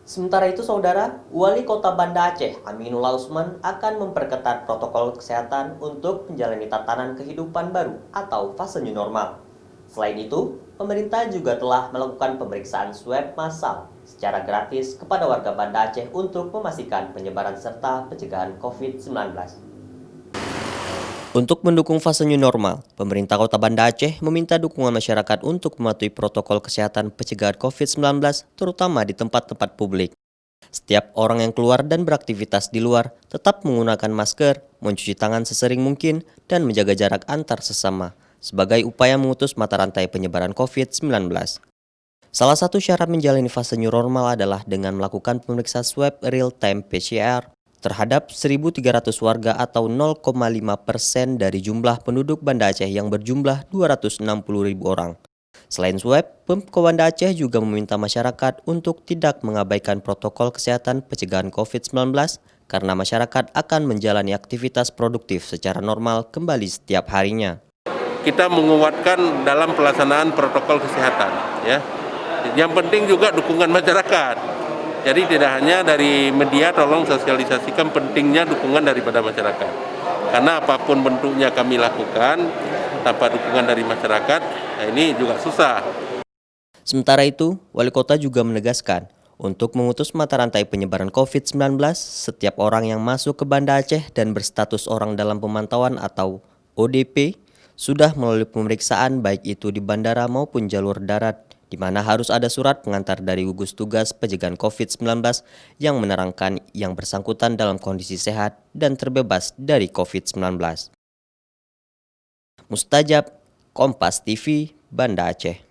Sementara itu, Saudara, Wali Kota Banda Aceh, Aminullah Usman, akan memperketat protokol kesehatan untuk menjalani tatanan kehidupan baru atau fase new normal. Selain itu, pemerintah juga telah melakukan pemeriksaan swab massal secara gratis kepada warga Banda Aceh untuk memastikan penyebaran serta pencegahan COVID-19. Untuk mendukung fase new normal, pemerintah Kota Banda Aceh meminta dukungan masyarakat untuk mematuhi protokol kesehatan pencegahan COVID-19, terutama di tempat-tempat publik. Setiap orang yang keluar dan beraktivitas di luar tetap menggunakan masker, mencuci tangan sesering mungkin, dan menjaga jarak antar sesama, sebagai upaya memutus mata rantai penyebaran COVID-19. Salah satu syarat menjalani fase new normal adalah dengan melakukan pemeriksaan swab real-time PCR terhadap 1.300 warga atau 0,5% dari jumlah penduduk Banda Aceh yang berjumlah 260.000 orang. Selain swab, Pemko Banda Aceh juga meminta masyarakat untuk tidak mengabaikan protokol kesehatan pencegahan COVID-19 karena masyarakat akan menjalani aktivitas produktif secara normal kembali setiap harinya. Kita menguatkan dalam pelaksanaan protokol kesehatan, ya. Yang penting juga dukungan masyarakat. Jadi tidak hanya dari media, tolong sosialisasikan pentingnya dukungan daripada masyarakat. Karena apapun bentuknya kami lakukan, tanpa dukungan dari masyarakat, ini juga susah. Sementara itu, Wali Kota juga menegaskan, untuk memutus mata rantai penyebaran COVID-19, setiap orang yang masuk ke Banda Aceh dan berstatus orang dalam pemantauan atau ODP, sudah melalui pemeriksaan baik itu di bandara maupun jalur darat, di mana harus ada surat pengantar dari gugus tugas pencegahan COVID-19 yang menerangkan yang bersangkutan dalam kondisi sehat dan terbebas dari COVID-19. Mustajab, Kompas TV, Banda Aceh.